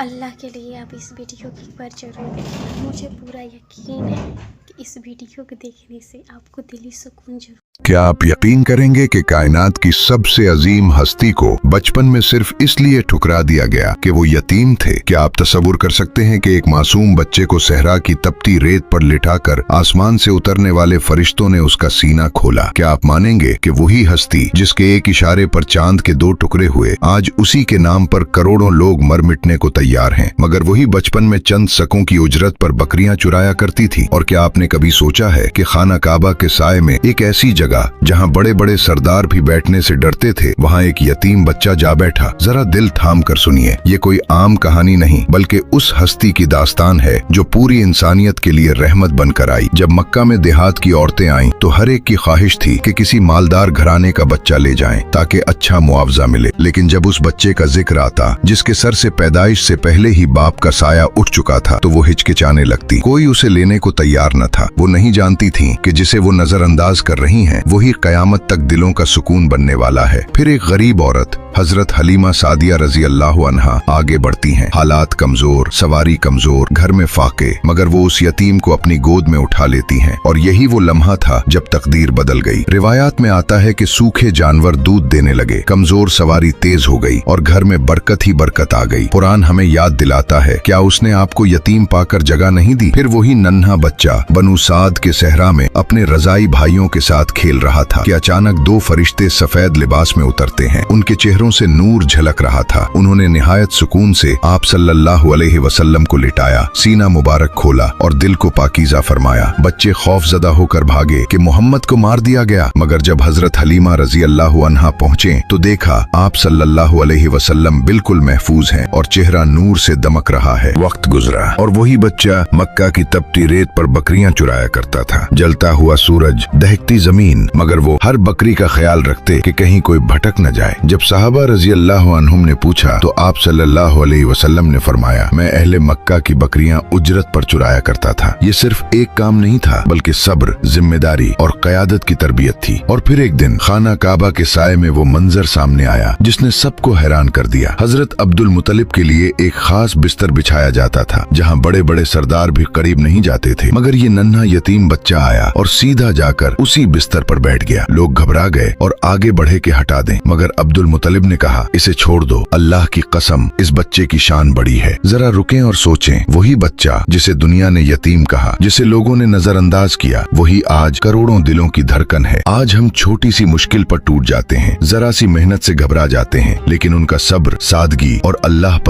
अल्लाह के लिए आप इस वीडियो को एक बार ज़रूर देखें। मुझे पूरा यकीन है कि इस वीडियो को देखने से आपको दिली सुकून जरूर। क्या आप यकीन करेंगे कि कायनात की सबसे अजीम हस्ती को बचपन में सिर्फ इसलिए ठुकरा दिया गया कि वो यतीम थे? क्या आप तसव्वुर कर सकते हैं कि एक मासूम बच्चे को सहरा की तपती रेत पर लिटाकर आसमान से उतरने वाले फरिश्तों ने उसका सीना खोला? क्या आप मानेंगे कि वही हस्ती जिसके एक इशारे पर चांद के 2 टुकड़े हुए, आज उसी के नाम पर करोड़ों लोग मर मिटने को तैयार हैं? मगर वही बचपन में चंद सकों की उजरत पर बकरियां चुराया करती थी। और क्या आपने कभी सोचा है कि खाना काबा के साए में एक ऐसी जगह जहां बड़े बड़े सरदार भी बैठने से डरते थे, वहां एक यतीम बच्चा जा बैठा? जरा दिल थाम कर सुनिए, ये कोई आम कहानी नहीं बल्कि उस हस्ती की दास्तान है जो पूरी इंसानियत के लिए रहमत बनकर आई। जब मक्का में देहात की औरतें आईं तो हर एक की ख्वाहिश थी कि किसी मालदार घराने का बच्चा ले जाएं ताकि अच्छा मुआवजा मिले। लेकिन जब उस बच्चे का जिक्र आता जिसके सर से पैदाइश से पहले ही बाप का साया उठ चुका था, तो वो हिचकिचाने लगती। कोई उसे लेने को तैयार न था। वो नहीं जानती थी कि जिसे वो नजरअंदाज कर रही हैं वही कयामत तक दिलों का सुकून बनने वाला है। फिर एक गरीब औरत हजरत हलीमा सादिया रजी अल्लाह अन्हा आगे बढ़ती हैं। हालात कमजोर, सवारी कमजोर, घर में फाके, मगर वो उस यतीम को अपनी गोद में उठा लेती हैं। और यही वो लम्हा था जब तकदीर बदल गई। रिवायात में आता है कि सूखे जानवर दूध देने लगे, कमजोर सवारी तेज हो गई और घर में बरकत ही बरकत आ गई। कुरान हमें याद दिलाता है, क्या उसने आपको यतीम पाकर जगह नहीं दी? फिर वही नन्हा बच्चा बनु साद के सहरा में अपने रजाई भाइयों के साथ खेल रहा था कि अचानक 2 फरिश्ते सफेद लिबास में उतरते हैं। उनके चेहरों से नूर झलक रहा था। उन्होंने निहायत सुकून से आप सल्लल्लाहु अलैहि वसल्लम को लिटाया, सीना मुबारक खोला और दिल को पाकीज़ा फरमाया। बच्चे खौफजदा होकर भागे कि मोहम्मद को मार दिया गया। मगर जब हजरत हलीमा रजी अल्लाह अन्हा पहुंचे तो देखा आप सल्लल्लाहु अलैहि वसल्लम बिल्कुल महफूज हैं और चेहरा नूर से दमक रहा है। वक्त गुजरा और वही बच्चा मक्का की तपती रेत पर बकरियां चुराया करता था। जलता हुआ सूरज, दहकती जमीन, मगर वो हर बकरी का ख्याल रखते कि कहीं कोई भटक न जाए। जब साहबा रजी अल्लाह अन्हुम ने पूछा तो आप सल्लल्लाहु अलैहि वसल्लम ने फरमाया, मैं अहले मक्का की बकरियां उजरत पर चुराया करता था। ये सिर्फ एक काम नहीं था बल्कि सब्र, जिम्मेदारी और क़यादत की तरबियत थी। और फिर एक दिन खाना काबा के साए में वो मंजर सामने आया जिसने सबको हैरान कर दिया। हजरत अब्दुल मुत्तलिब के लिए एक खास बिस्तर बिछाया जाता था जहाँ बड़े बड़े सरदार भी करीब नहीं जाते थे, मगर ये नन्हा यतीम बच्चा आया और सीधा जाकर उसी बिस्तर पर बैठ गया। लोग घबरा गए और आगे बढ़े के हटा दें, मगर अब्दुल मुत्तलिब ने कहा, इसे छोड़ दो, अल्लाह की कसम इस बच्चे की शान बड़ी है। जरा रुकें और सोचें, वही बच्चा जिसे दुनिया ने यतीम कहा, जिसे लोगों ने नजरअंदाज किया, वही आज करोड़ों दिलों की धड़कन है। आज हम छोटी सी मुश्किल पर टूट जाते हैं, जरा सी मेहनत से घबरा जाते हैं, लेकिन उनका सब्र, सादगी और अल्लाह पर